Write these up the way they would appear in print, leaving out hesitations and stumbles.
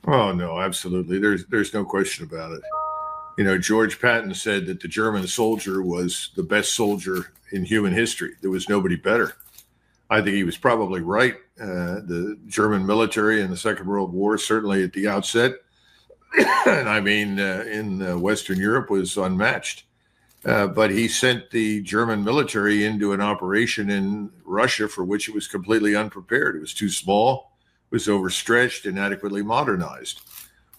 Oh no, absolutely. There's no question about it. You know, George Patton said that the German soldier was the best soldier in human history. There was nobody better. I think he was probably right. The German military in the Second World War, certainly at the outset, and I mean, in Western Europe, was unmatched. But he sent the German military into an operation in Russia for which it was completely unprepared. It was too small, it was overstretched, inadequately modernized.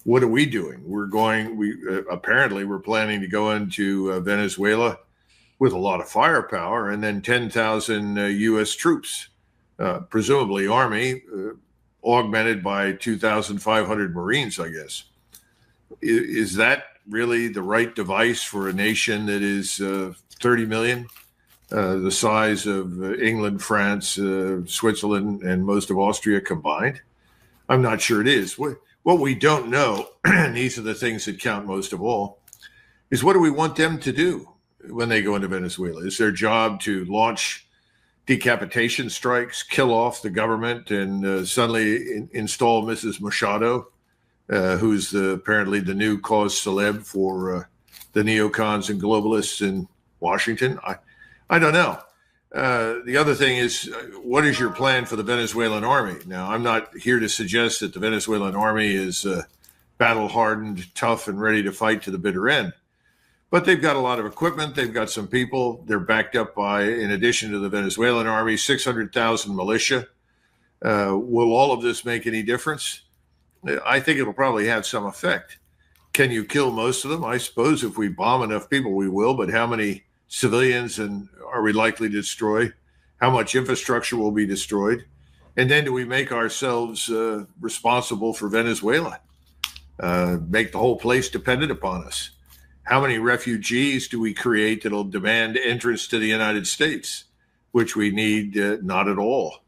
What are we doing? We apparently we're planning to go into Venezuela with a lot of firepower and then 10,000 U.S. troops, presumably Army, augmented by 2,500 Marines, I guess. Is that really the right device for a nation that is 30 million, the size of England, France, Switzerland, and most of Austria combined? I'm not sure it is. What we don't know, and these are the things that count most of all, is what do we want them to do when they go into Venezuela? Is their job to launch decapitation strikes, kill off the government, and suddenly install Mrs. Machado, who's apparently the new cause celeb for the neocons and globalists in Washington? I don't know. The other thing is, what is your plan for the Venezuelan army? Now, I'm not here to suggest that the Venezuelan army is battle hardened, tough, and ready to fight to the bitter end. But they've got a lot of equipment. They've got some people. They're backed up by, in addition to the Venezuelan army, 600,000 militia. Will all of this make any difference? I think it'll probably have some effect. Can you kill most of them? I suppose if we bomb enough people, we will. But how many civilians are we likely to destroy? How much infrastructure will be destroyed? And then do we make ourselves responsible for Venezuela? Make the whole place dependent upon us? How many refugees do we create that'll demand entrance to the United States, which we need not at all?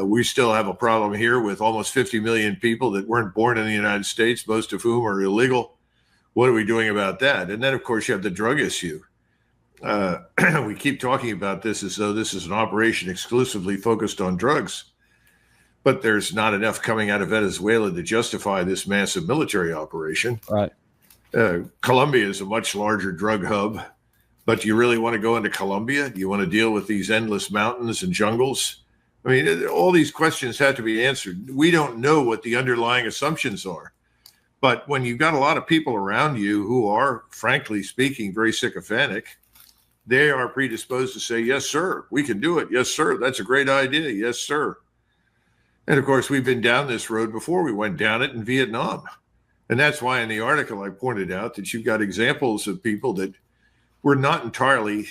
We still have a problem here with almost 50 million people that weren't born in the United States, most of whom are illegal. What are we doing about that? And then, of course, you have the drug issue. We keep talking about this as though this is an operation exclusively focused on drugs, but there's not enough coming out of Venezuela to justify this massive military operation. Right. Colombia is a much larger drug hub, but do you really want to go into Colombia? Do you want to deal with these endless mountains and jungles? I mean, all these questions have to be answered. We don't know what the underlying assumptions are. But when you've got a lot of people around you who are, frankly speaking, very sycophantic, they are predisposed to say, yes, sir, we can do it. Yes, sir, that's a great idea. Yes, sir. And of course, we've been down this road before. We went down it in Vietnam. And that's why in the article I pointed out that you've got examples of people that were not entirely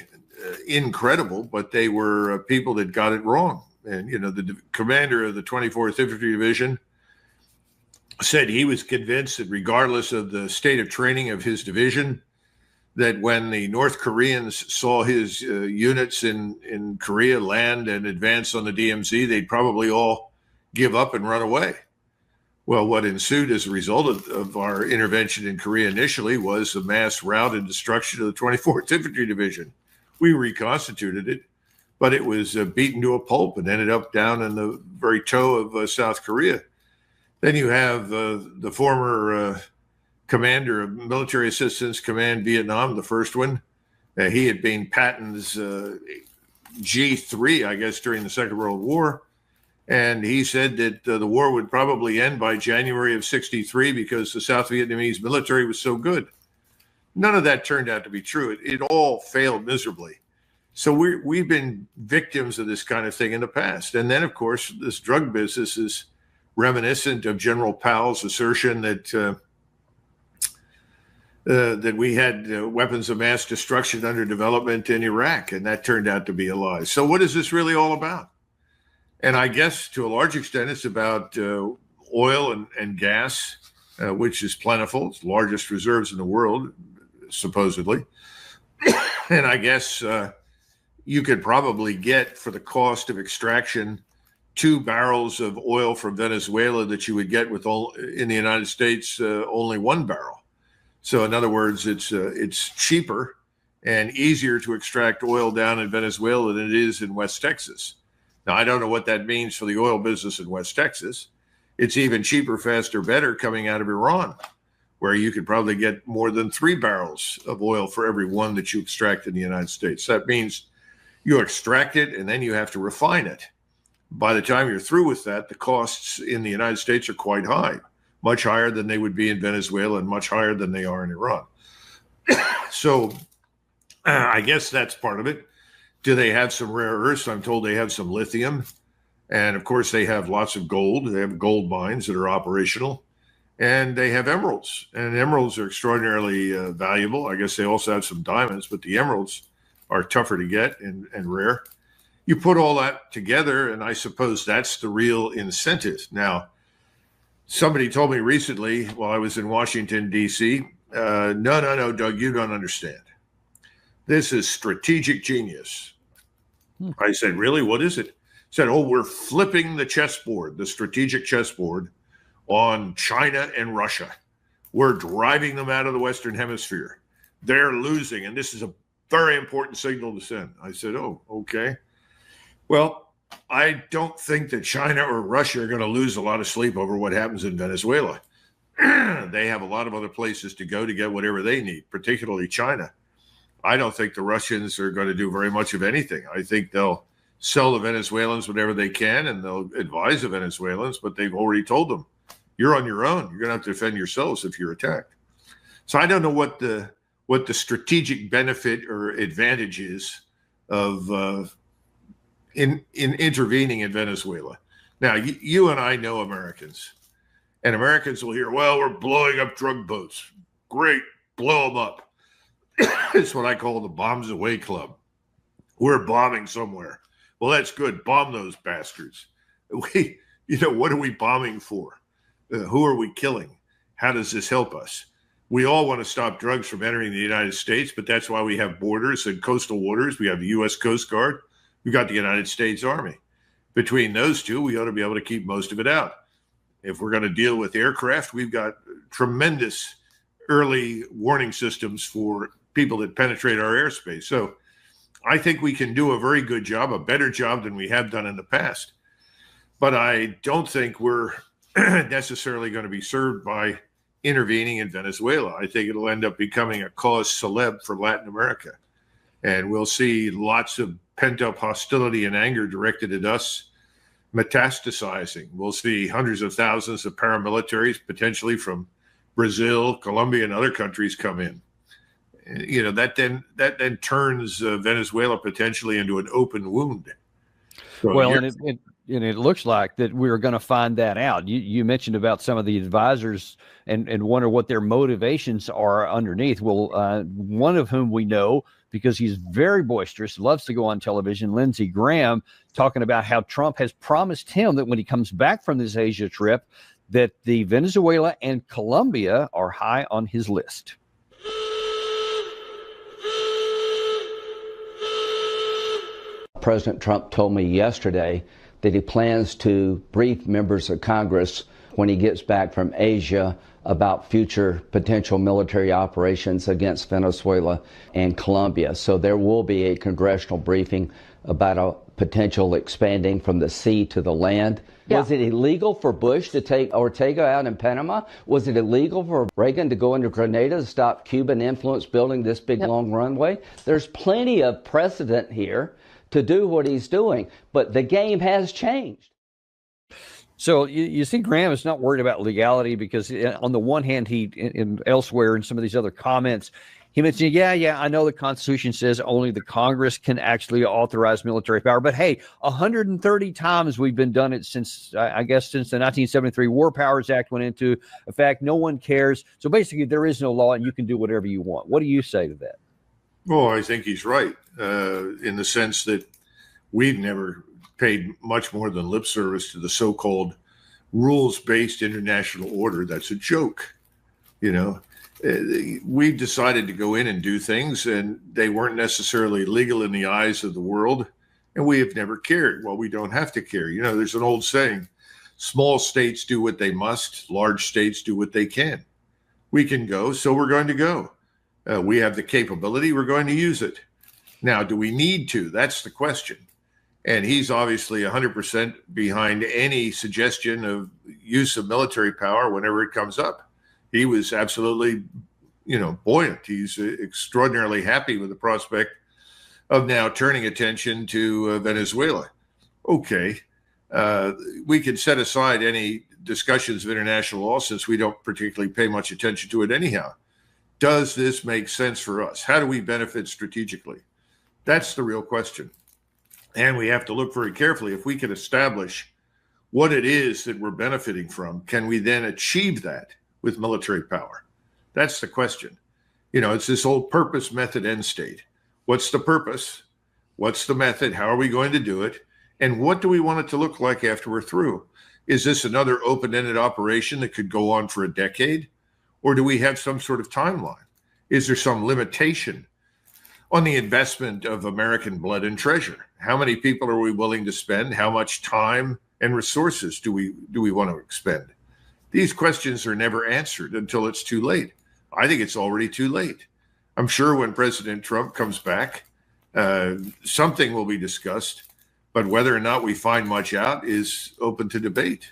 incredible, but they were people that got it wrong. And, you know, the commander of the 24th Infantry Division said he was convinced that regardless of the state of training of his division, that when the North Koreans saw his units in Korea land and advance on the DMZ, they'd probably all give up and run away. Well, what ensued as a result of our intervention in Korea initially was a mass rout and destruction of the 24th Infantry Division. We reconstituted it, but it was beaten to a pulp and ended up down in the very toe of South Korea. Then you have the former commander of Military Assistance Command Vietnam, the first one. He had been Patton's G3, I guess, during the Second World War. And he said that the war would probably end by January of 1963 because the South Vietnamese military was so good. None of that turned out to be true. It all failed miserably. So we've been victims of this kind of thing in the past. And then, of course, this drug business is reminiscent of General Powell's assertion that that we had weapons of mass destruction under development in Iraq, and that turned out to be a lie. So what is this really all about? And I guess to a large extent, it's about oil and gas, which is plentiful. It's the largest reserves in the world, supposedly. And I guess you could probably get, for the cost of extraction, 2 barrels of oil from Venezuela that you would get in the United States, only 1 barrel. So in other words, it's cheaper and easier to extract oil down in Venezuela than it is in West Texas. Now, I don't know what that means for the oil business in West Texas. It's even cheaper, faster, better coming out of Iran, where you could probably get more than 3 barrels of oil for every one that you extract in the United States. That means you extract it and then you have to refine it. By the time you're through with that, the costs in the United States are quite high, much higher than they would be in Venezuela and much higher than they are in Iran. So I guess that's part of it. Do they have some rare earths? I'm told they have some lithium. And of course, they have lots of gold. They have gold mines that are operational. And they have emeralds. And emeralds are extraordinarily valuable. I guess they also have some diamonds, but the emeralds are tougher to get and rare. You put all that together, and I suppose that's the real incentive. Now, somebody told me recently while I was in Washington, D.C., no, Doug, you don't understand. This is strategic genius. I said, really? What is it? He said, oh, we're flipping the chessboard, the strategic chessboard on China and Russia. We're driving them out of the Western Hemisphere. They're losing, and this is a very important signal to send. I said, oh, okay. Well, I don't think that China or Russia are going to lose a lot of sleep over what happens in Venezuela. They have a lot of other places to go to get whatever they need, particularly China. I don't think the Russians are going to do very much of anything. I think they'll sell the Venezuelans whatever they can, and they'll advise the Venezuelans, but they've already told them, you're on your own. You're going to have to defend yourselves if you're attacked. So I don't know what the strategic benefit or advantage is of in intervening in Venezuela. Now, you and I know Americans, and Americans will hear, well, we're blowing up drug boats. Great, blow them up. It's what I call the bombs away club. We're bombing somewhere. Well, that's good. Bomb those bastards. What are we bombing for? Who are we killing? How does this help us? We all want to stop drugs from entering the United States, but that's why we have borders and coastal waters. We have the U.S. Coast Guard. We've got the United States Army. Between those two, we ought to be able to keep most of it out. If we're going to deal with aircraft, we've got tremendous early warning systems for people that penetrate our airspace. So I think we can do a very good job, a better job than we have done in the past. But I don't think we're necessarily going to be served by intervening in Venezuela. I think it'll end up becoming a cause celeb for Latin America. And we'll see lots of pent-up hostility and anger directed at us metastasizing. We'll see hundreds of thousands of paramilitaries, potentially from Brazil, Colombia, and other countries come in. That then turns Venezuela potentially into an open wound. So well, and it looks like that we're going to find that out. You mentioned about some of the advisors and wonder what their motivations are underneath. Well, one of whom we know, because he's very boisterous, loves to go on television, Lindsey Graham, talking about how Trump has promised him that when he comes back from this Asia trip, that the Venezuela and Colombia are high on his list. President Trump told me yesterday that he plans to brief members of Congress when he gets back from Asia about future potential military operations against Venezuela and Colombia. So there will be a congressional briefing about a potential expanding from the sea to the land. Yeah. Was it illegal for Bush to take Ortega out in Panama? Was it illegal for Reagan to go into Grenada to stop Cuban influence building this big long runway? There's plenty of precedent here to do what he's doing, but the game has changed. So you see, Graham is not worried about legality because on the one hand, elsewhere in some of these other comments, he mentioned, I know the Constitution says only the Congress can actually authorize military power. But hey, 130 times we've been done it since the 1973 War Powers Act went into effect. No one cares. So basically, there is no law and you can do whatever you want. What do you say to that? Well, I think he's right in the sense that we've never paid much more than lip service to the so-called rules-based international order. That's a joke. We decided to go in and do things, and they weren't necessarily legal in the eyes of the world, and we have never cared. Well, we don't have to care. There's an old saying, small states do what they must, large states do what they can. We can go, so we're going to go. We have the capability, we're going to use it. Now, do we need to? That's the question. And he's obviously 100% behind any suggestion of use of military power whenever it comes up. He was absolutely, buoyant. He's extraordinarily happy with the prospect of now turning attention to Venezuela. Okay, we can set aside any discussions of international law since we don't particularly pay much attention to it anyhow. Does this make sense for us? How do we benefit strategically? That's the real question. And we have to look very carefully. If we can establish what it is that we're benefiting from, can we then achieve that with military power? That's the question. It's this old purpose, method, end state. What's the purpose? What's the method? How are we going to do it? And what do we want it to look like after we're through? Is this another open-ended operation that could go on for a decade? Or do we have some sort of timeline? Is there some limitation on the investment of American blood and treasure? How many people are we willing to spend? How much time and resources do we want to expend? These questions are never answered until it's too late. I think it's already too late. I'm sure when President Trump comes back, something will be discussed, but whether or not we find much out is open to debate.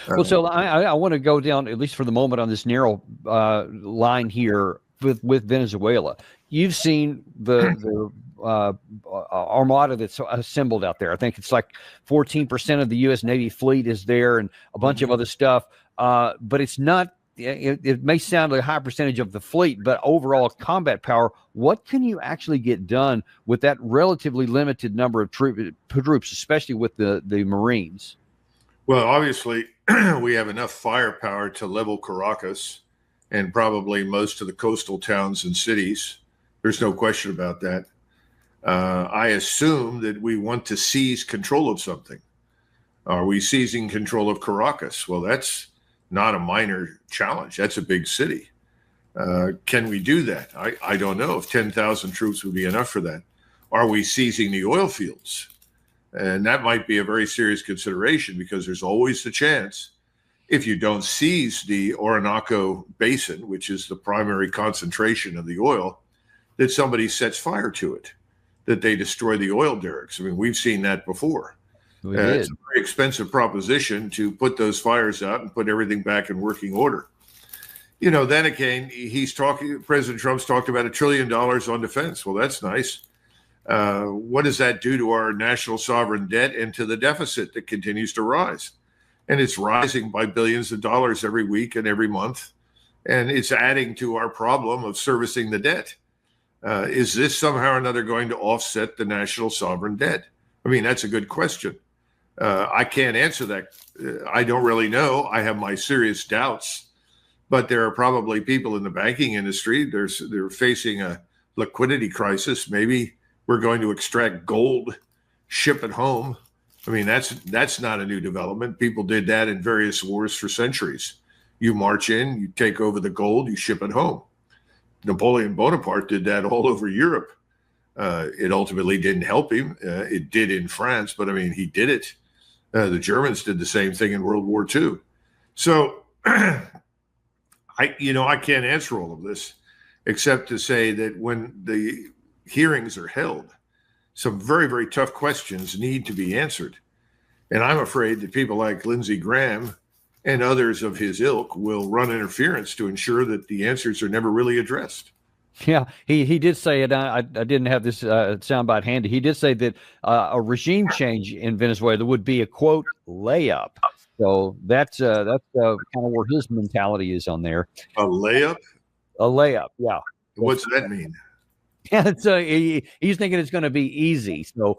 Well, so I want to go down, at least for the moment, on this narrow line here with Venezuela. You've seen the armada that's assembled out there. I think it's like 14% of the U.S. Navy fleet is there, and a bunch of other stuff. But it's not. It may sound like a high percentage of the fleet, but overall combat power. What can you actually get done with that relatively limited number of troops, especially with the Marines? Well, obviously, we have enough firepower to level Caracas and probably most of the coastal towns and cities. There's no question about that. I assume that we want to seize control of something. Are we seizing control of Caracas? Well, that's not a minor challenge. That's a big city. Can we do that? I don't know if 10,000 troops would be enough for that. Are we seizing the oil fields? And that might be a very serious consideration because there's always the chance, if you don't seize the Orinoco Basin, which is the primary concentration of the oil, that somebody sets fire to it, that they destroy the oil derricks. I mean, we've seen that before. It's a very expensive proposition to put those fires out and put everything back in working order. Then again, President Trump's talked about $1 trillion on defense. Well, that's nice. What does that do to our national sovereign debt and to the deficit that continues to rise? And it's rising by billions of dollars every week and every month. And it's adding to our problem of servicing the debt. Is this somehow or another going to offset the national sovereign debt? I mean, that's a good question. I can't answer that. I don't really know. I have my serious doubts. But there are probably people in the banking industry. They're facing a liquidity crisis. Maybe we're going to extract gold, ship it home. I mean, that's not a new development. People did that in various wars for centuries. You march in, you take over the gold, you ship it home. Napoleon Bonaparte did that all over Europe. It ultimately didn't help him. It did in France, but I mean, he did it. The Germans did the same thing in World War II. So I can't answer all of this except to say that when the hearings are held, some very, very tough questions need to be answered. And I'm afraid that people like Lindsey Graham and others of his ilk will run interference to ensure that the answers are never really addressed. Yeah, he did say it. I didn't have this soundbite handy. He did say that a regime change in Venezuela would be a, quote, layup. So that's kind of where his mentality is on there. A layup? A layup, yeah. What's that mean? Yeah, so he's thinking it's going to be easy. So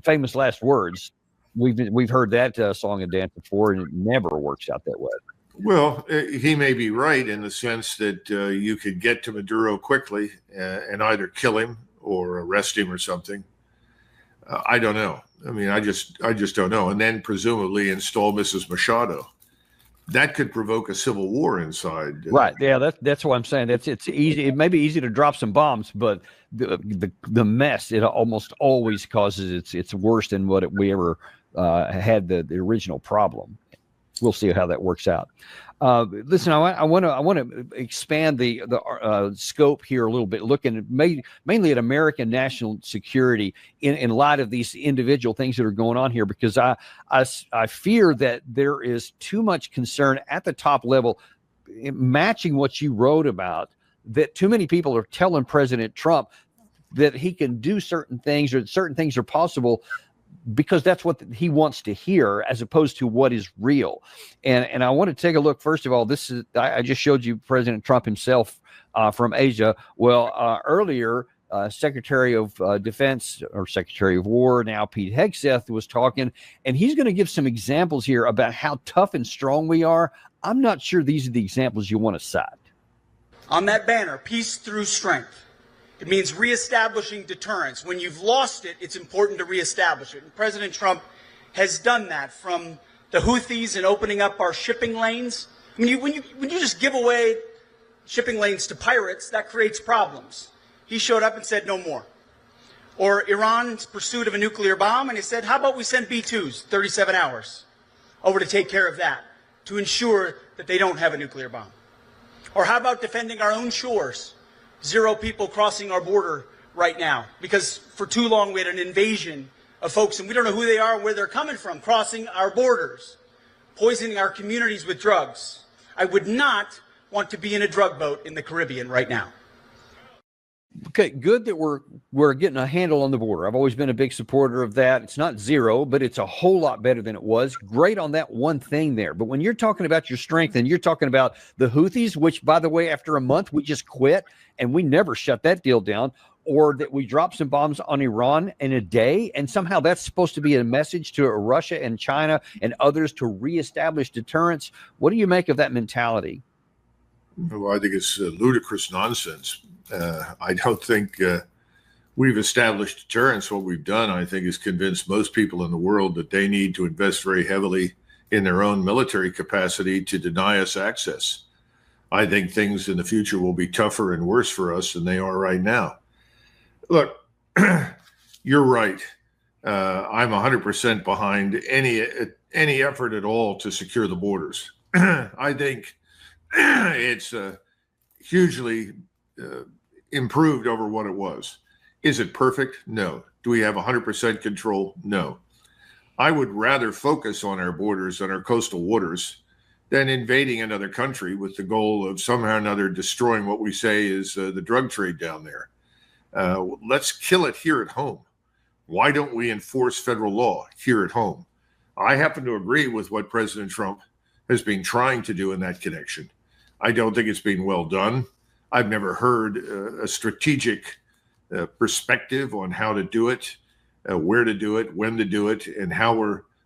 famous last words. We've heard that song and dance before, and it never works out that way. Well, he may be right in the sense that you could get to Maduro quickly and either kill him or arrest him or something. I don't know. I mean, I just don't know. And then presumably install Mrs. Machado. That could provoke a civil war inside. Right. Yeah, that's what I'm saying. It's easy. It may be easy to drop some bombs, but the mess, it almost always causes it's worse than what we ever had the original problem. We'll see how that works out. Listen, I want to expand the scope here a little bit, looking at mainly at American national security in light of these individual things that are going on here, because I fear that there is too much concern at the top level, matching what you wrote about, that too many people are telling President Trump that he can do certain things, or that certain things are possible, because that's what he wants to hear, as opposed to what is real. And I want to take a look. First of all, this is, I just showed you President Trump himself from Asia. Well, earlier, Secretary of Defense, or Secretary of War, now Pete Hegseth, was talking, and he's going to give some examples here about how tough and strong we are. I'm not sure these are the examples you want to cite. On that banner, peace through strength. It means reestablishing deterrence. When you've lost it, it's important to reestablish it. And President Trump has done that, from the Houthis and opening up our shipping lanes. I mean, when you just give away shipping lanes to pirates, that creates problems. He showed up and said no more. Or Iran's pursuit of a nuclear bomb, and he said, how about we send B-2s, 37 hours, over to take care of that, to ensure that they don't have a nuclear bomb. Or how about defending our own shores? 0 people crossing our border right now, because for too long we had an invasion of folks, and we don't know who they are, where they're coming from, crossing our borders, poisoning our communities with drugs. I would not want to be in a drug boat in the Caribbean right now. Okay, good that we're getting a handle on the border. I've always been a big supporter of that. It's not zero, but it's a whole lot better than it was. Great on that one thing there. But when you're talking about your strength, and you're talking about the Houthis, which, by the way, after a month, we just quit and we never shut that deal down, or that we dropped some bombs on Iran in a day, and somehow that's supposed to be a message to Russia and China and others to reestablish deterrence. What do you make of that mentality? Well, I think it's ludicrous nonsense. I don't think we've established deterrence. What we've done, I think, is convince most people in the world that they need to invest very heavily in their own military capacity to deny us access. I think things in the future will be tougher and worse for us than they are right now. Look, you're right. I'm 100% behind any effort at all to secure the borders. I think it's hugely improved over what it was. Is it perfect? No. Do we have 100% control? No. I would rather focus on our borders and our coastal waters than invading another country with the goal of somehow or another destroying what we say is the drug trade down there. Let's kill it here at home. Why don't we enforce federal law here at home? I happen to agree with what President Trump has been trying to do in that connection. I don't think it's been well done. I've never heard a strategic perspective on how to do it, where to do it, when to do it, and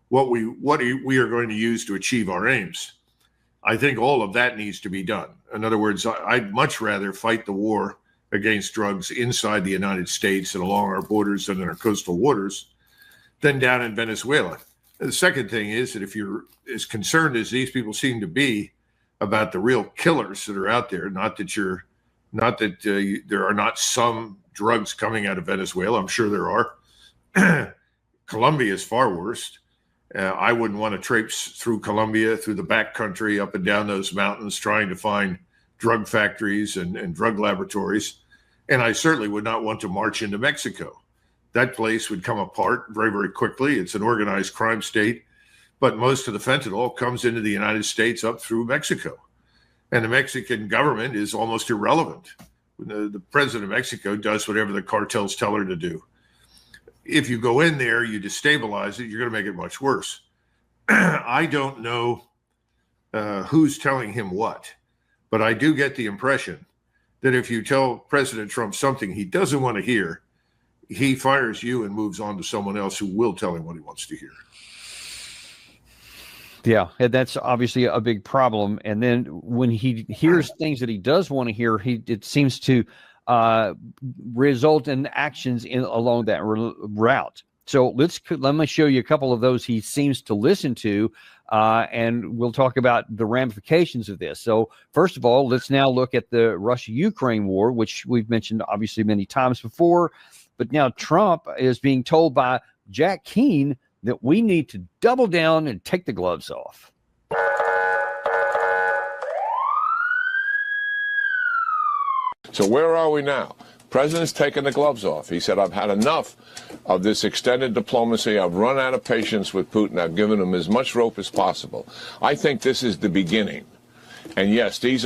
what we are going to use to achieve our aims. I think all of that needs to be done. In other words, I'd much rather fight the war against drugs inside the United States and along our borders and in our coastal waters than down in Venezuela. And the second thing is that if you're as concerned as these people seem to be about the real killers that are out there, not that there are not some drugs coming out of Venezuela. I'm sure there are. Colombia is far worse. I wouldn't want to traipse through Colombia, through the back country, up and down those mountains, trying to find drug factories and drug laboratories. And I certainly would not want to march into Mexico. That place would come apart very, very quickly. It's an organized crime state, but most of the fentanyl comes into the United States up through Mexico. And the Mexican government is almost irrelevant. The president of Mexico does whatever the cartels tell her to do. If you go in there, you destabilize it, you're going to make it much worse. I don't know who's telling him what, but I do get the impression that if you tell President Trump something he doesn't want to hear, he fires you and moves on to someone else who will tell him what he wants to hear. Yeah, and that's obviously a big problem. And then when he hears things that he does want to hear, it seems to result in actions along that route. So let me show you a couple of those he seems to listen to, and we'll talk about the ramifications of this. So first of all, let's now look at the Russia-Ukraine war, which we've mentioned obviously many times before. But now Trump is being told by Jack Keane that we need to double down and take the gloves off. So where are we now? President's taken the gloves off. He said, I've had enough of this extended diplomacy. I've run out of patience with Putin. I've given him as much rope as possible. I think this is the beginning. And yes, these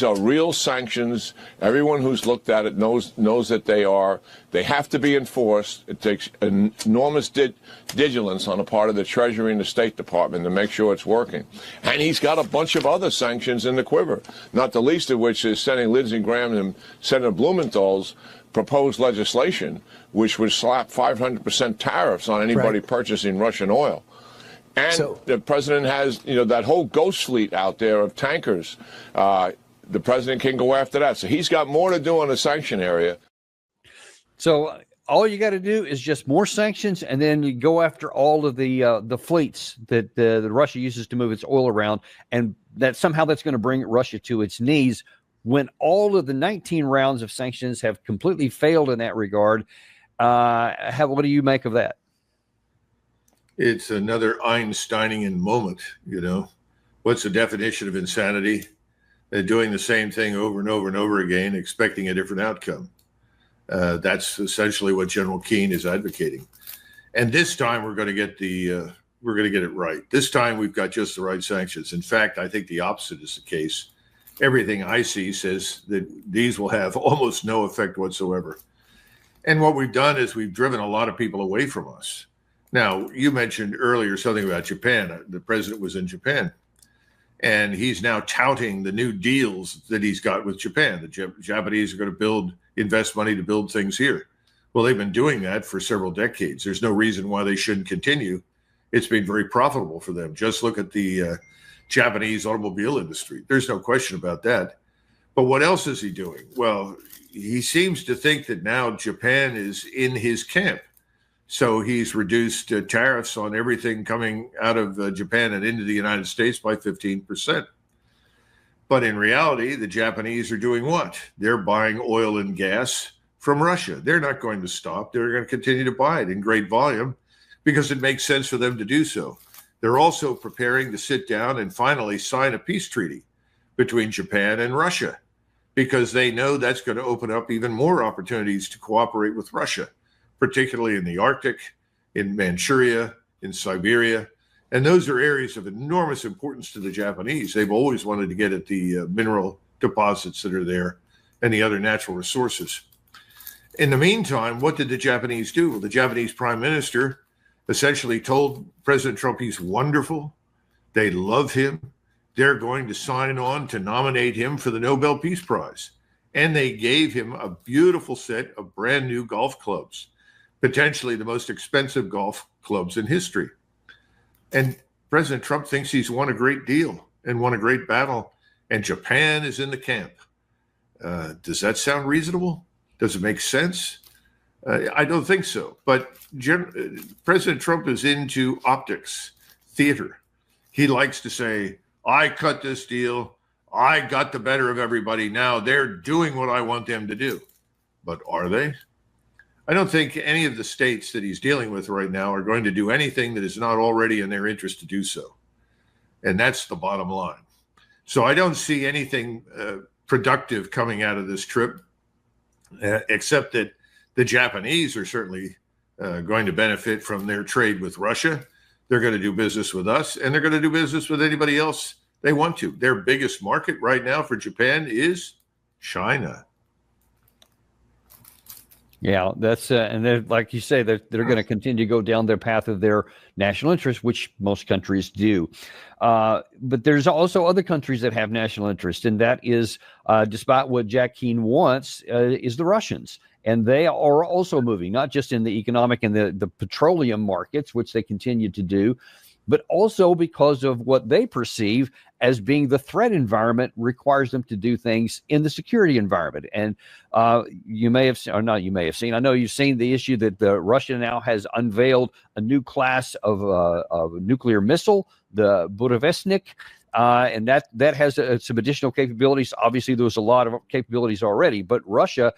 are real sanctions. Everyone who's looked at it knows that they are. They have to be enforced. It takes enormous vigilance on the part of the Treasury and the State Department to make sure it's working. And he's got a bunch of other sanctions in the quiver, not the least of which is sending Lindsey Graham and Senator Blumenthal's proposed legislation, which would slap 500% tariffs on anybody purchasing Russian oil. And the president has, that whole ghost fleet out there of tankers. The president can go after that. So he's got more to do on the sanction area. So all you got to do is just more sanctions, and then you go after all of the fleets that Russia uses to move its oil around, and that somehow that's going to bring Russia to its knees. When all of the 19 rounds of sanctions have completely failed in that regard, what do you make of that? It's another Einsteinian moment, What's the definition of insanity? Doing the same thing over and over and over again, expecting a different outcome. That's essentially what General Keane is advocating. And this time we're going to get it right. This time we've got just the right sanctions. In fact, I think the opposite is the case. Everything I see says that these will have almost no effect whatsoever. And what we've done is we've driven a lot of people away from us. Now, you mentioned earlier something about Japan. The president was in Japan, and he's now touting the new deals that he's got with Japan. The Japanese are going to invest money to build things here. Well, they've been doing that for several decades. There's no reason why they shouldn't continue. It's been very profitable for them. Just look at the Japanese automobile industry. There's no question about that. But what else is he doing? Well, he seems to think that now Japan is in his camp. So he's reduced tariffs on everything coming out of Japan and into the United States by 15%. But in reality, the Japanese are doing what? They're buying oil and gas from Russia. They're not going to stop. They're going to continue to buy it in great volume because it makes sense for them to do so. They're also preparing to sit down and finally sign a peace treaty between Japan and Russia because they know that's going to open up even more opportunities to cooperate with Russia, particularly in the Arctic, in Manchuria, in Siberia. And those are areas of enormous importance to the Japanese. They've always wanted to get at the mineral deposits that are there and the other natural resources. In the meantime, what did the Japanese do? Well, the Japanese prime minister essentially told President Trump he's wonderful. They love him. They're going to sign on to nominate him for the Nobel Peace Prize. And they gave him a beautiful set of brand new golf clubs, potentially the most expensive golf clubs in history. And President Trump thinks he's won a great deal and won a great battle, and Japan is in the camp. Does that sound reasonable? Does it make sense? I don't think so. But President Trump is into optics, theater. He likes to say, I cut this deal. I got the better of everybody. Now they're doing what I want them to do. But are they? I don't think any of the states that he's dealing with right now are going to do anything that is not already in their interest to do so. And that's the bottom line. So I don't see anything productive coming out of this trip, except that the Japanese are certainly going to benefit from their trade with Russia. They're going to do business with us, and they're going to do business with anybody else they want to. Their biggest market right now for Japan is China. Yeah, that's and like you say, they're going to continue to go down their path of their national interest, which most countries do. But there's also other countries that have national interest, and that is, despite what Jack Keane wants, is the Russians. And they are also moving, not just in the economic and the petroleum markets, which they continue to do, but also because of what they perceive as being the threat environment requires them to do things in the security environment. And you may have seen, or not you may have seen, I know you've seen the issue that Russia now has unveiled a new class of nuclear missile, the Burevestnik, and that has some additional capabilities. Obviously, there was a lot of capabilities already, but Russia,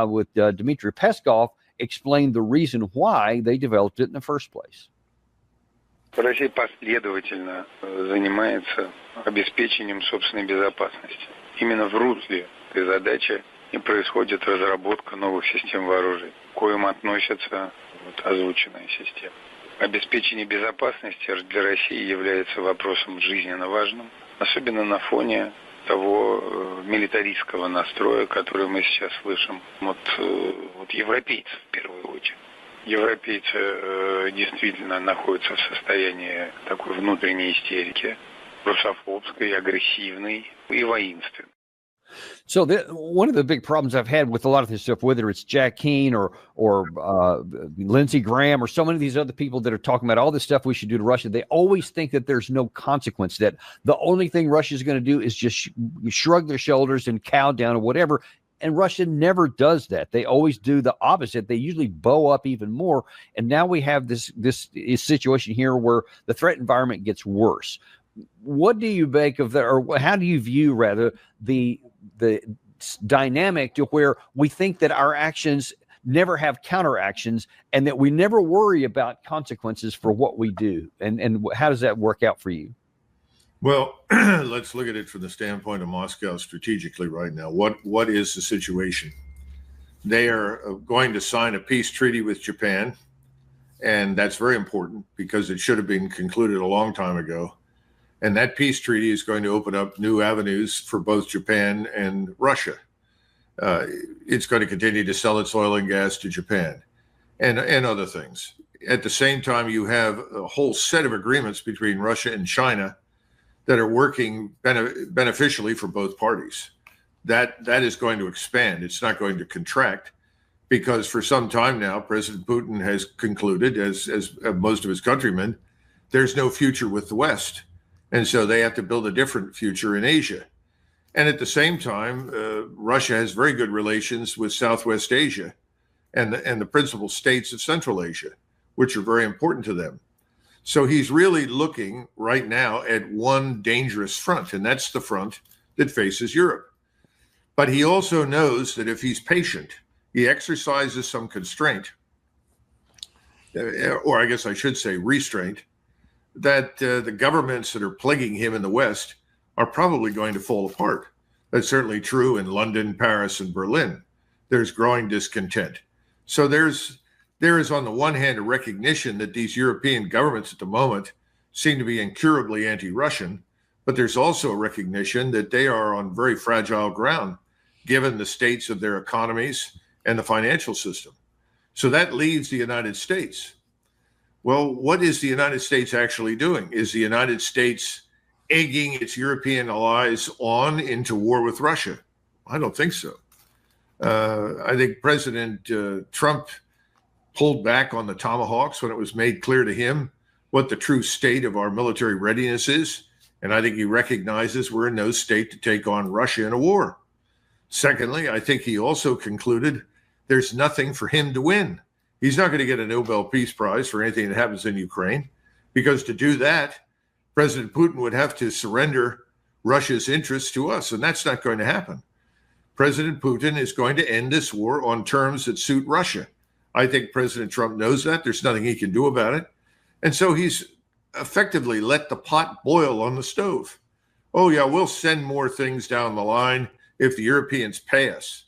with Dmitry Peskov, explained the reason why they developed it in the first place. Россия последовательно занимается обеспечением собственной безопасности. Именно в русле этой задачи и происходит разработка новых систем вооружений, к коим относятся озвученные системы. Обеспечение безопасности для России является вопросом жизненно важным, особенно на фоне того милитаристского настроя, который мы сейчас слышим от европейцев в первую очередь. Европейцы действительно находятся в состоянии такой внутренней истерики, русофобской, агрессивной и воинственной. So one of the big problems I've had with a lot of this stuff, whether it's Jack Keane or Lindsey Graham or so many of these other people that are talking about all this stuff we should do to Russia, they always think that there's no consequence, that the only thing Russia is going to do is just shrug their shoulders and cow down or whatever. And Russia never does that. They always do the opposite. They usually bow up even more. And now we have this situation here where the threat environment gets worse. What do you make of that, or how do you view rather the dynamic to where we think that our actions never have counteractions and that we never worry about consequences for what we do? And how does that work out for you? Well, let's look at it from the standpoint of Moscow strategically right now. What is the situation? They are going to sign a peace treaty with Japan, and that's very important because it should have been concluded a long time ago. And that peace treaty is going to open up new avenues for both Japan and Russia. It's going to continue to sell its oil and gas to Japan and other things. At the same time, you have a whole set of agreements between Russia and China that are working beneficially for both parties. That is going to expand. It's not going to contract, because for some time now, President Putin has concluded, as most of his countrymen, there's no future with the West. And so they have to build a different future in Asia. And at the same time, Russia has very good relations with Southwest Asia and the principal states of Central Asia, which are very important to them. So he's really looking right now at one dangerous front, and that's the front that faces Europe. But he also knows that if he's patient, he exercises some constraint, or I guess I should say restraint, that the governments that are plaguing him in the West are probably going to fall apart. That's certainly true in London, Paris, and Berlin. There's growing discontent. So there is on the one hand a recognition that these European governments at the moment seem to be incurably anti-Russian, but there's also a recognition that they are on very fragile ground given the states of their economies and the financial system. So that leaves the United States. Well, what is the United States actually doing? Is the United States egging its European allies on into war with Russia? I don't think so. I think President Trump pulled back on the Tomahawks when it was made clear to him what the true state of our military readiness is. And I think he recognizes we're in no state to take on Russia in a war. Secondly, I think he also concluded there's nothing for him to win. He's not going to get a Nobel Peace Prize for anything that happens in Ukraine, because to do that, President Putin would have to surrender Russia's interests to us, and that's not going to happen. President Putin is going to end this war on terms that suit Russia. I think President Trump knows that. There's nothing he can do about it. And so he's effectively let the pot boil on the stove. Oh, yeah, we'll send more things down the line if the Europeans pay us.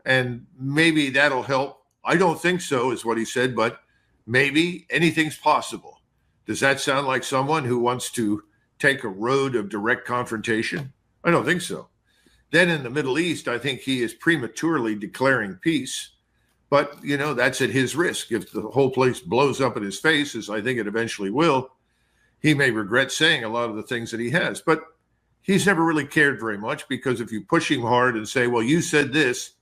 And maybe that'll help. I don't think so, is what he said, but maybe anything's possible. Does that sound like someone who wants to take a road of direct confrontation? I don't think so. Then in the Middle East, I think he is prematurely declaring peace. But, that's at his risk. If the whole place blows up in his face, as I think it eventually will, he may regret saying a lot of the things that he has. But he's never really cared very much, because if you push him hard and say, well, you said this,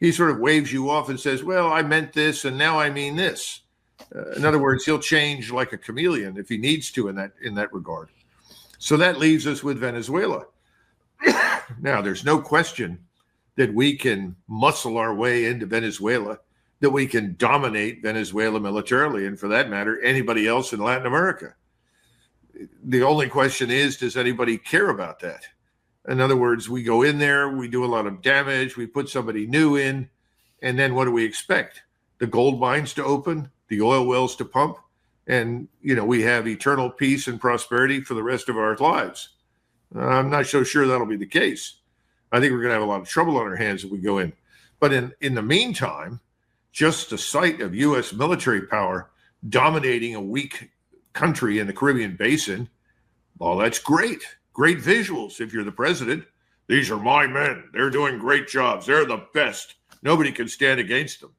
he sort of waves you off and says, well, I meant this, and now I mean this. In other words, he'll change like a chameleon if he needs to in that regard. So that leaves us with Venezuela. Now, there's no question that we can muscle our way into Venezuela, that we can dominate Venezuela militarily, and for that matter, anybody else in Latin America. The only question is, does anybody care about that? In other words, we go in there, we do a lot of damage, we put somebody new in, and then what do we expect? The gold mines to open, the oil wells to pump, and, we have eternal peace and prosperity for the rest of our lives. I'm not so sure that'll be the case. I think we're going to have a lot of trouble on our hands if we go in. But in the meantime, just the sight of U.S. military power dominating a weak country in the Caribbean basin, well, that's great. Great visuals if you're the president. These are my men. They're doing great jobs. They're the best. Nobody can stand against them.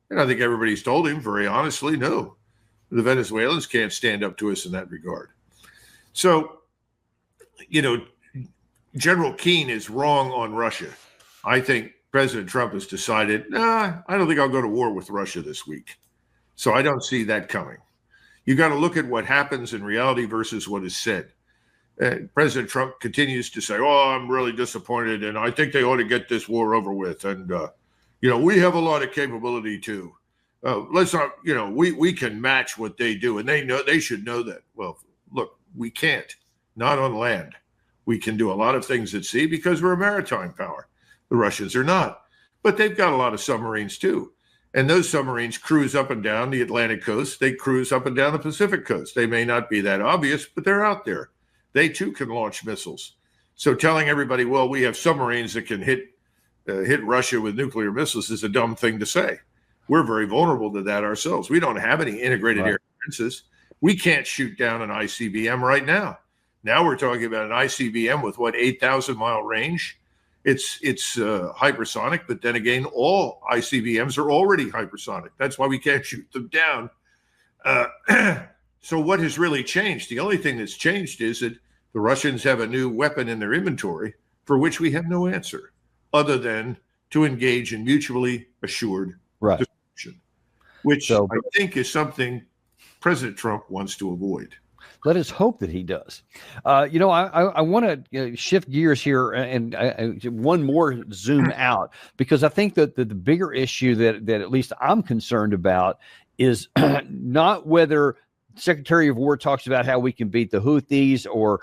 And I think everybody's told him very honestly, no, the Venezuelans can't stand up to us in that regard. So, General Keane is wrong on Russia. I think President Trump has decided, I don't think I'll go to war with Russia this week. So I don't see that coming. You got to look at what happens in reality versus what is said. President Trump continues to say, I'm really disappointed, and I think they ought to get this war over with. And, we have a lot of capability too. Let's not, we can match what they do, and they should know that. Well, look, we can't, not on land. We can do a lot of things at sea because we're a maritime power. The Russians are not, but they've got a lot of submarines too. And those submarines cruise up and down the Atlantic coast. They cruise up and down the Pacific coast. They may not be that obvious, but they're out there. They too can launch missiles. So telling everybody, well, we have submarines that can hit Russia with nuclear missiles is a dumb thing to say. We're very vulnerable to that ourselves. We don't have any integrated air defenses. We can't shoot down an ICBM right now. Now we're talking about an ICBM with 8,000-mile range. It's hypersonic, but then again, all ICBMs are already hypersonic. That's why we can't shoot them down. So what has really changed? The only thing that's changed is that the Russians have a new weapon in their inventory for which we have no answer other than to engage in mutually assured destruction, which I think is something President Trump wants to avoid. Let us hope that he does. I want to shift gears here and one more zoom out, because I think that the bigger issue that at least I'm concerned about is not whether Secretary of War talks about how we can beat the Houthis or,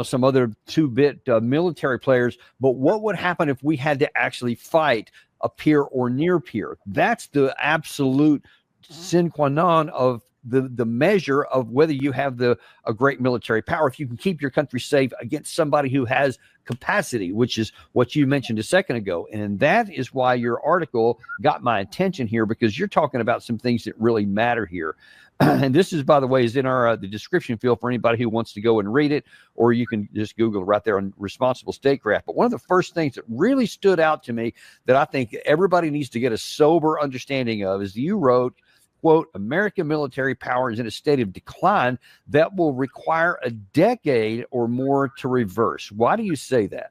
some other two-bit military players, but what would happen if we had to actually fight a peer or near peer? That's the absolute sine qua non of the measure of whether you have a great military power. If you can keep your country safe against somebody who has capacity, which is what you mentioned a second ago. And that is why your article got my attention here, because you're talking about some things that really matter here. And this is, by the way, is in our the description field for anybody who wants to go and read it, or you can just Google it right there on responsible statecraft. But one of the first things that really stood out to me that I think everybody needs to get a sober understanding of is you wrote, quote, American military power is in a state of decline that will require a decade or more to reverse. Why do you say that?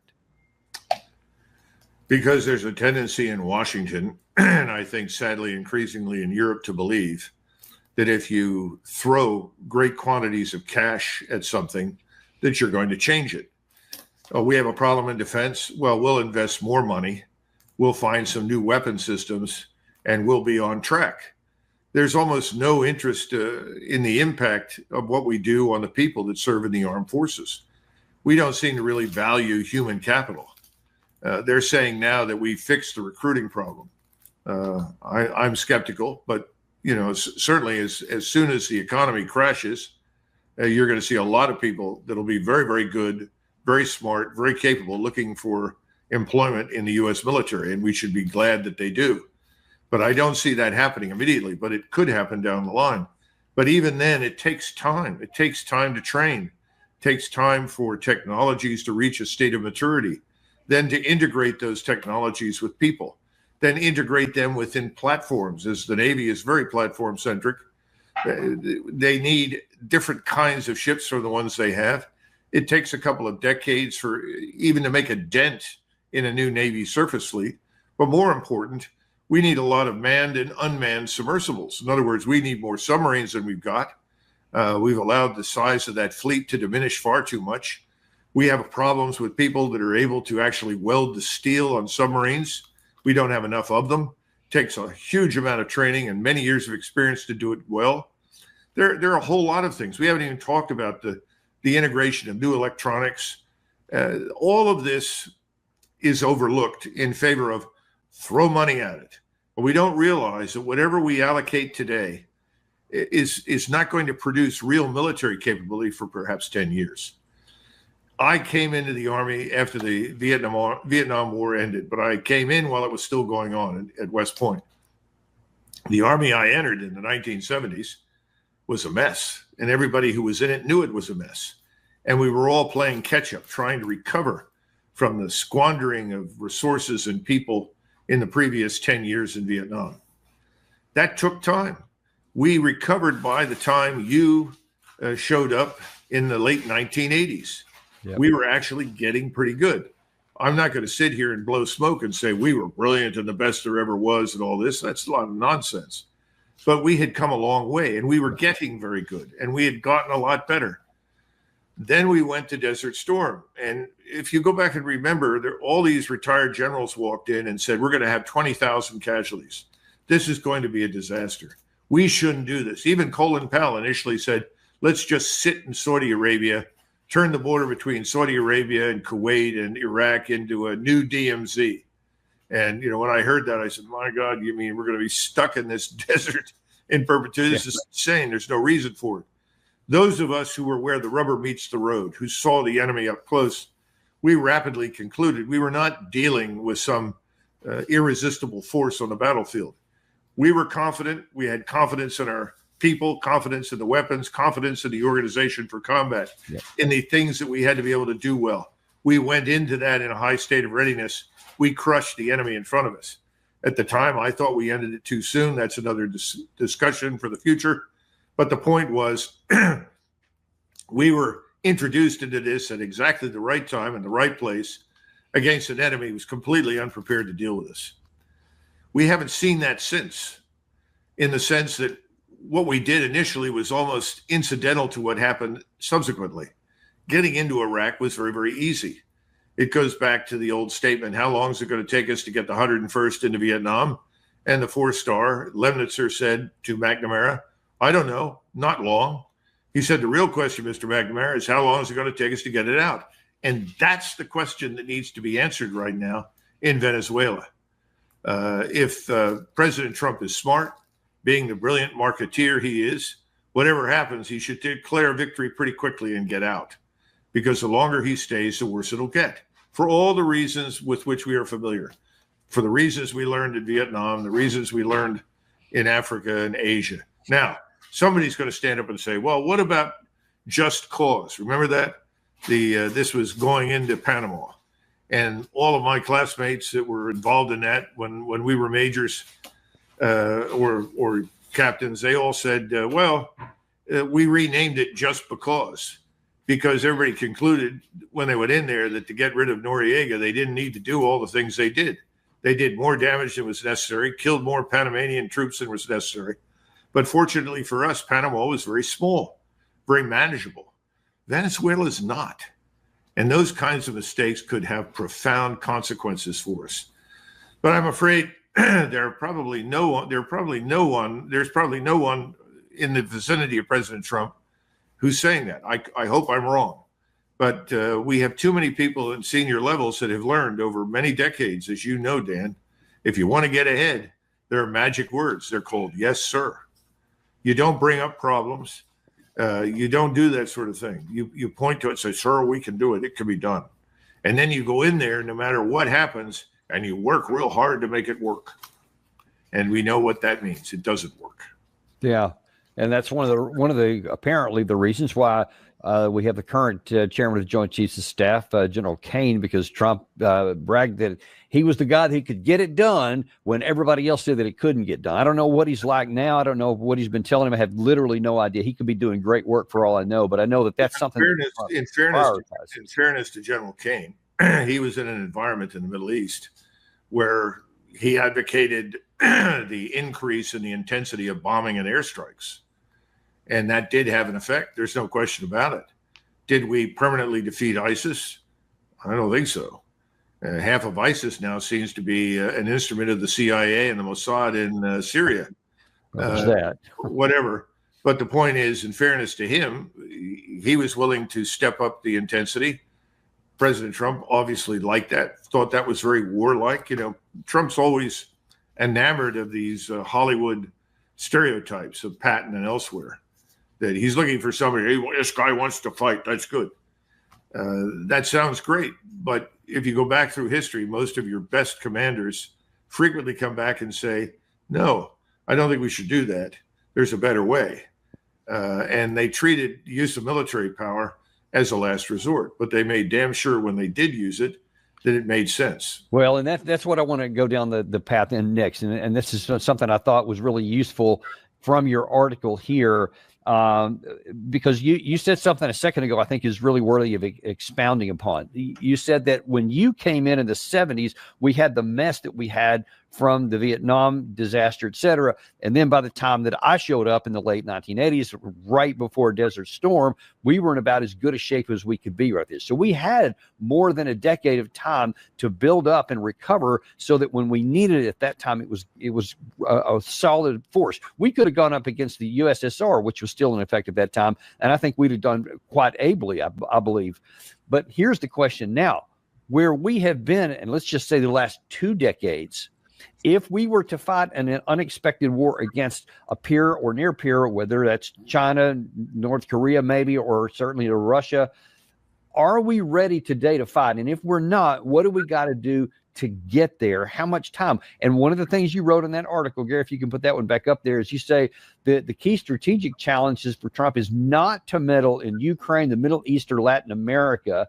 Because there's a tendency in Washington, and I think sadly increasingly in Europe, to believe that if you throw great quantities of cash at something, that you're going to change it. Oh, we have a problem in defense. Well, we'll invest more money. We'll find some new weapon systems, and we'll be on track. There's almost no interest in the impact of what we do on the people that serve in the armed forces. We don't seem to really value human capital. They're saying now that we fixed the recruiting problem. I'm skeptical, but certainly as soon as the economy crashes, you're going to see a lot of people that'll be very, very good, very smart, very capable, looking for employment in the U.S. military, and we should be glad that they do. But I don't see that happening immediately, but it could happen down the line. But even then, it takes time. It takes time to train. It takes time for technologies to reach a state of maturity, then to integrate those technologies with people, then integrate them within platforms, as the Navy is very platform-centric. They need different kinds of ships from the ones they have. It takes a couple of decades for even to make a dent in a new Navy surface fleet. But more important, we need a lot of manned and unmanned submersibles. In other words, we need more submarines than we've got. We've allowed the size of that fleet to diminish far too much. We have problems with people that are able to actually weld the steel on submarines. We don't have enough of them. It takes a huge amount of training and many years of experience to do it well. There are a whole lot of things. We haven't even talked about the integration of new electronics. All of this is overlooked in favor of throw money at it. But we don't realize that whatever we allocate today is not going to produce real military capability for perhaps 10 years. I came into the Army after the Vietnam War ended, but I came in while it was still going on at West Point. The Army I entered in the 1970s was a mess, and everybody who was in it knew it was a mess. And we were all playing catch up, trying to recover from the squandering of resources and people in the previous 10 years in Vietnam. That took time. We recovered by the time you showed up in the late 1980s. Yep. We were actually getting pretty good. I'm not going to sit here and blow smoke and say we were brilliant and the best there ever was and all this. That's a lot of nonsense. But we had come a long way, and we were getting very good, and we had gotten a lot better. Then we went to Desert Storm. And if you go back and remember, all these retired generals walked in and said, we're going to have 20,000 casualties. This is going to be a disaster. We shouldn't do this. Even Colin Powell initially said, let's just sit in Saudi Arabia, turn the border between Saudi Arabia and Kuwait and Iraq into a new DMZ. And, when I heard that, I said, my God, you mean we're going to be stuck in this desert in perpetuity? This is insane. There's no reason for it. Those of us who were where the rubber meets the road, who saw the enemy up close, we rapidly concluded we were not dealing with some irresistible force on the battlefield. We were confident. We had confidence in our people, confidence in the weapons, confidence in the organization for combat, in the things that we had to be able to do well. We went into that in a high state of readiness. We crushed the enemy in front of us. At the time, I thought we ended it too soon. That's another discussion for the future. But the point was, we were introduced into this at exactly the right time and the right place against an enemy who was completely unprepared to deal with us. We haven't seen that since, in the sense that what we did initially was almost incidental to what happened subsequently. Getting into Iraq was very, very easy. It goes back to the old statement, how long is it going to take us to get the 101st into Vietnam? And the 4-star, Lemnitzer, said to McNamara, I don't know, not long. He said, the real question, Mr. McNamara, is how long is it going to take us to get it out? And that's the question that needs to be answered right now in Venezuela. If President Trump is smart, being the brilliant marketeer he is, whatever happens, he should declare victory pretty quickly and get out. Because the longer he stays, the worse it'll get. For all the reasons with which we are familiar. For the reasons we learned in Vietnam, the reasons we learned in Africa and Asia. Now, somebody's going to stand up and say, well, what about just cause? Remember that? This was going into Panama. And all of my classmates that were involved in that when we were majors or captains, they all said, we renamed it just because everybody concluded when they went in there that to get rid of Noriega, they didn't need to do all the things they did. They did more damage than was necessary, killed more Panamanian troops than was necessary. But fortunately for us, Panama was very small, very manageable. Venezuela is not. And those kinds of mistakes could have profound consequences for us. But I'm afraid there's probably no one in the vicinity of President Trump who's saying that. I hope I'm wrong. But we have too many people in senior levels that have learned over many decades, as you know, Dan, if you want to get ahead, there are magic words. They're called yes, sir. You don't bring up problems. You don't do that sort of thing. You point to it and say, sir, we can do it. It can be done. And then you go in there no matter what happens, and you work real hard to make it work. And we know what that means. It doesn't work. Yeah. And that's one of the apparently the reasons why we have the current chairman of the Joint Chiefs of Staff, General Kane, because Trump bragged that he was the guy that could get it done when everybody else said that it couldn't get done. I don't know what he's like now. I don't know what he's been telling him. I have literally no idea. He could be doing great work for all I know, but I know that that's something. In fairness to General Kane, he was in an environment in the Middle East where he advocated the increase in the intensity of bombing and airstrikes. And that did have an effect. There's no question about it. Did we permanently defeat ISIS? I don't think so. Half of ISIS now seems to be an instrument of the CIA and the Mossad in Syria. Whatever. But the point is, in fairness to him, he was willing to step up the intensity. President Trump obviously liked that, thought that was very warlike. Trump's always enamored of these Hollywood stereotypes of Patton and elsewhere. That he's looking for somebody, hey, this guy wants to fight. That's good. That sounds great, but if you go back through history, most of your best commanders frequently come back and say, no, I don't think we should do that. There's a better way. And they treated use of military power as a last resort, but they made damn sure when they did use it, that it made sense. Well, and that's what I want to go down the path in next. And this is something I thought was really useful from your article here, because you said something a second ago I think is really worthy of expounding upon. You said that when you came in the 70s, we had the mess that we had from the Vietnam disaster, et cetera. And then by the time that I showed up in the late 1980s, right before Desert Storm, we were in about as good a shape as we could be right there. So we had more than a decade of time to build up and recover so that when we needed it at that time, it was a solid force. We could have gone up against the USSR, which was still in effect at that time. And I think we'd have done quite ably, I believe. But here's the question now, where we have been, and let's just say the last 2 decades, if we were to fight an unexpected war against a peer or near peer, whether that's China, North Korea maybe, or certainly to Russia, are we ready today to fight? And if we're not, what do we got to do to get there? How much time? And one of the things you wrote in that article, Gary, if you can put that one back up there, is you say that the key strategic challenges for Trump is not to meddle in Ukraine, the Middle East, or Latin America.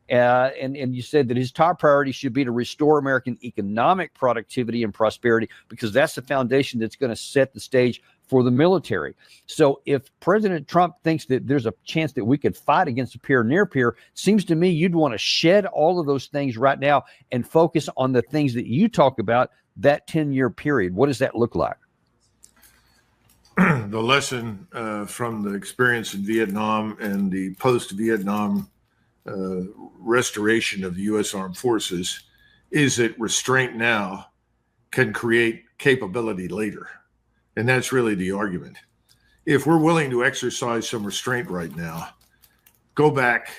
And you said that his top priority should be to restore American economic productivity and prosperity, because that's the foundation that's going to set the stage for the military. So if President Trump thinks that there's a chance that we could fight against a peer near peer, seems to me you'd want to shed all of those things right now and focus on the things that you talk about, that 10-year period. What does that look like? The lesson from the experience in Vietnam and the post-Vietnam restoration of the U.S. Armed Forces is that restraint now can create capability later. And that's really the argument. If we're willing to exercise some restraint right now, go back,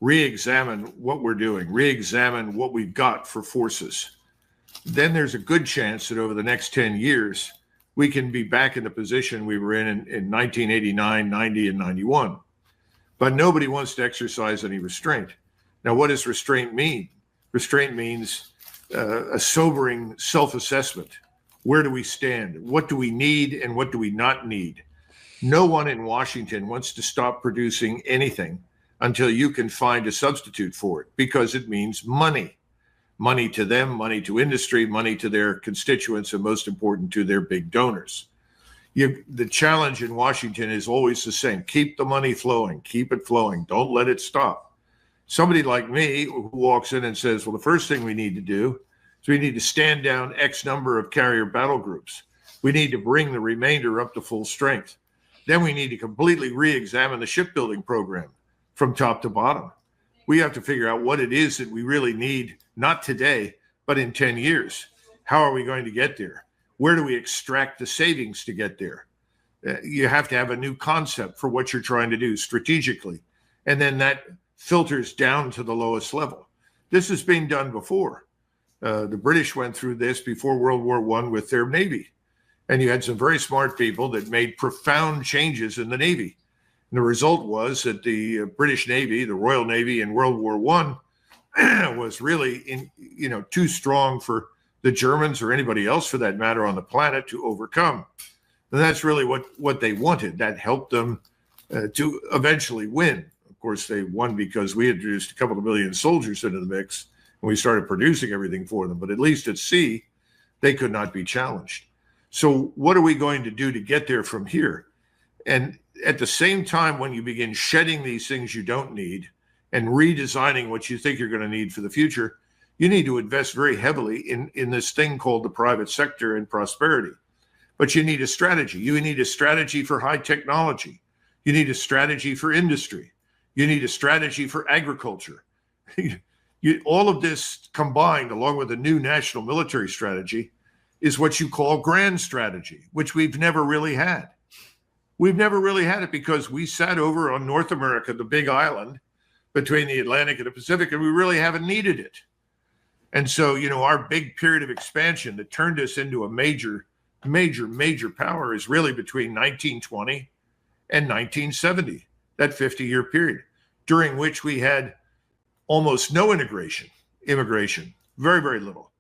re-examine what we're doing, re-examine what we've got for forces, then there's a good chance that over the next 10 years, we can be back in the position we were in 1989, 90, and 91. But nobody wants to exercise any restraint. Now, what does restraint mean? Restraint means a sobering self-assessment. Where do we stand? What do we need and what do we not need? No one in Washington wants to stop producing anything until you can find a substitute for it, because it means money. Money to them, money to industry, money to their constituents, and most important, to their big donors. The challenge in Washington is always the same. Keep the money flowing. Keep it flowing. Don't let it stop. Somebody like me who walks in and says, well, the first thing we need to do is we need to stand down X number of carrier battle groups. We need to bring the remainder up to full strength. Then we need to completely re-examine the shipbuilding program from top to bottom. We have to figure out what it is that we really need, not today, but in 10 years. How are we going to get there? Where do we extract the savings to get there? You have to have a new concept for what you're trying to do strategically. And then that filters down to the lowest level. This has been done before. The British went through this before World War I with their Navy. And you had some very smart people that made profound changes in the Navy. And the result was that the British Navy, the Royal Navy in World War I, was really too strong for the Germans or anybody else for that matter on the planet to overcome. And that's really what they wanted. That helped them to eventually win. Of course, they won because we introduced a couple of million soldiers into the mix and we started producing everything for them. But at least at sea, they could not be challenged. So what are we going to do to get there from here? And at the same time, when you begin shedding these things you don't need and redesigning what you think you're going to need for the future, you need to invest very heavily in this thing called the private sector and prosperity. But you need a strategy. You need a strategy for high technology. You need a strategy for industry. You need a strategy for agriculture. All of this combined, along with a new national military strategy, is what you call grand strategy, which we've never really had. We've never really had it because we sat over on North America, the big island between the Atlantic and the Pacific, and we really haven't needed it. And so, our big period of expansion that turned us into a major power is really between 1920 and 1970, that 50-year period, during which we had almost no immigration, very, very little.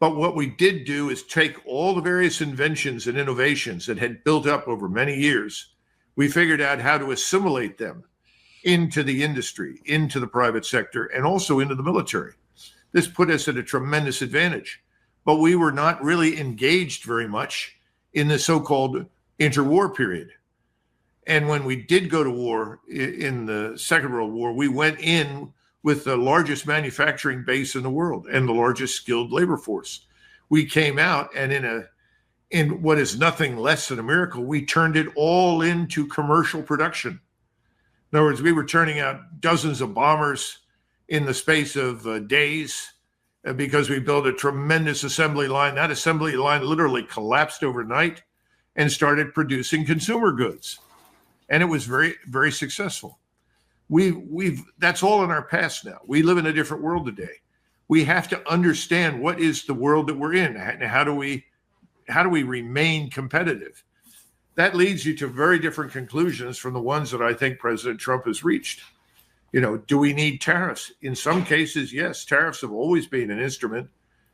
But what we did do is take all the various inventions and innovations that had built up over many years. We figured out how to assimilate them into the industry, into the private sector, and also into the military. This put us at a tremendous advantage. But we were not really engaged very much in the so-called interwar period. And when we did go to war in the Second World War, we went in with the largest manufacturing base in the world and the largest skilled labor force. We came out, and in what is nothing less than a miracle, we turned it all into commercial production. In other words, we were turning out dozens of bombers in the space of days because we built a tremendous assembly line. That assembly line literally collapsed overnight and started producing consumer goods. And it was very, very successful. That's all in our past now. We live in a different world today. We have to understand what is the world that we're in, and how do we remain competitive. That leads you to very different conclusions from the ones that I think President Trump has reached. Do we need tariffs? In some cases, yes. Tariffs have always been an instrument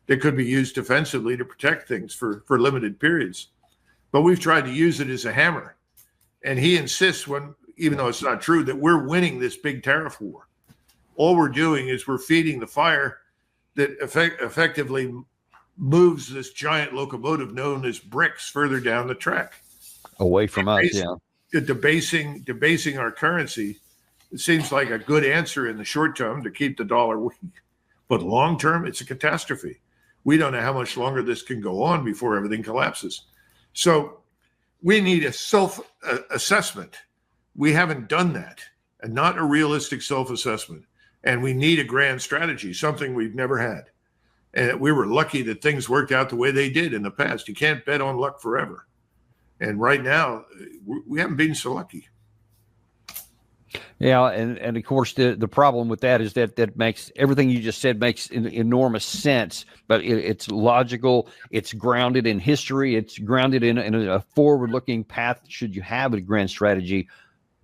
that could be used defensively to protect things for limited periods. But we've tried to use it as a hammer. And he insists, even though it's not true, that we're winning this big tariff war. All we're doing is we're feeding the fire that effectively moves this giant locomotive known as bricks further down the track. Away from us, yeah. Debasing our currency, it seems like a good answer in the short term to keep the dollar weak. But long term, it's a catastrophe. We don't know how much longer this can go on before everything collapses. So we need a self-assessment. We haven't done that, and not a realistic self-assessment. And we need a grand strategy, something we've never had. And we were lucky that things worked out the way they did in the past. You can't bet on luck forever. And right now, we haven't been so lucky. Yeah, and of course the problem with that is that makes everything you just said makes enormous sense, but it's logical, it's grounded in history, it's grounded in a forward-looking path should you have a grand strategy.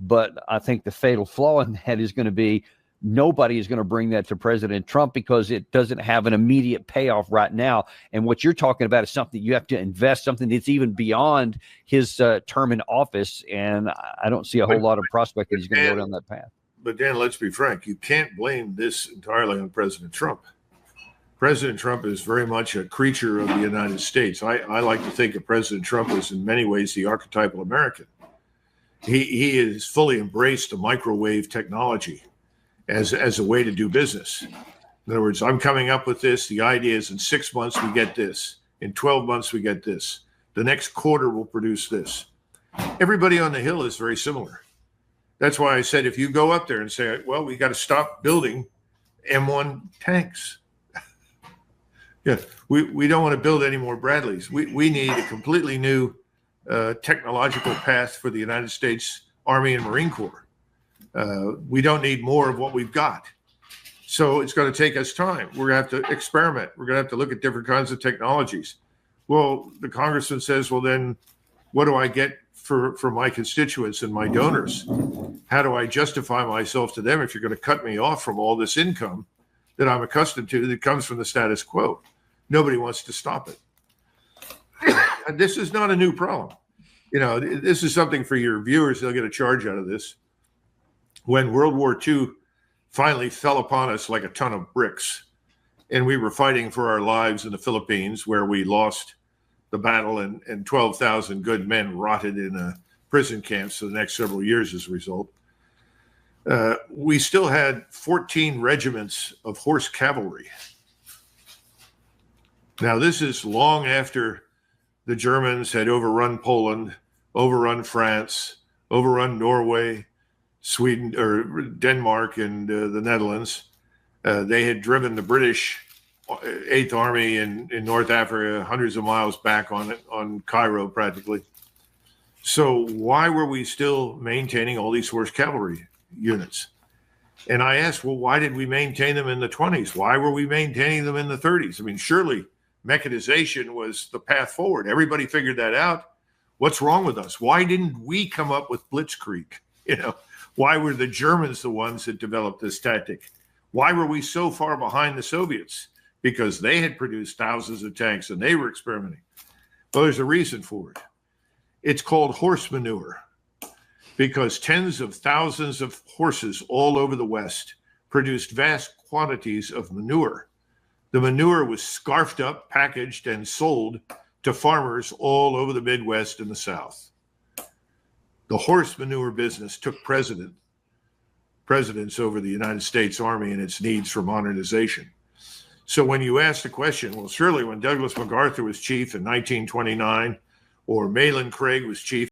But I think the fatal flaw in that is going to be nobody is going to bring that to President Trump because it doesn't have an immediate payoff right now. And what you're talking about is something you have to invest, something that's even beyond his term in office. And I don't see a whole lot of prospect that he's going to go down that path. But Dan, let's be frank. You can't blame this entirely on President Trump. President Trump is very much a creature of the United States. I like to think of President Trump as in many ways the archetypal American. He has fully embraced the microwave technology as a way to do business. In other words, I'm coming up with this. The idea is in 6 months, we get this. In 12 months, we get this. The next quarter will produce this. Everybody on the Hill is very similar. That's why I said, if you go up there and say, well, we got to stop building M1 tanks. Yeah, we don't want to build any more Bradleys. We need a completely new technological path for the United States Army and Marine Corps. We don't need more of what we've got. So it's going to take us time. We're going to have to experiment. We're going to have to look at different kinds of technologies. Well, the congressman says, well, then what do I get for my constituents and my donors? How do I justify myself to them if you're going to cut me off from all this income that I'm accustomed to that comes from the status quo? Nobody wants to stop it. And this is not a new problem. This is something for your viewers. They'll get a charge out of this. When World War II finally fell upon us like a ton of bricks, and we were fighting for our lives in the Philippines, where we lost the battle and 12,000 good men rotted in prison camps for the next several years as a result, we still had 14 regiments of horse cavalry. Now, this is long after the Germans had overrun Poland, overrun France, overrun Norway, Sweden or Denmark, and the Netherlands. They had driven the British 8th Army in North Africa hundreds of miles back on Cairo practically. So why were we still maintaining all these horse cavalry units? And I asked, well, why did we maintain them in the 20s? Why were we maintaining them in the 30s? I mean, surely mechanization was the path forward. Everybody figured that out. What's wrong with us? Why didn't we come up with blitzkrieg? Why were the Germans the ones that developed this tactic? Why were we so far behind the Soviets? Because they had produced thousands of tanks and they were experimenting. Well, there's a reason for it. It's called horse manure, because tens of thousands of horses all over the West produced vast quantities of manure. The manure was scarfed up, packaged, and sold to farmers all over the Midwest and the South. The horse manure business took precedence over the United States Army and its needs for modernization. So when you ask the question, well, surely when Douglas MacArthur was chief in 1929, or Mahlon Craig was chief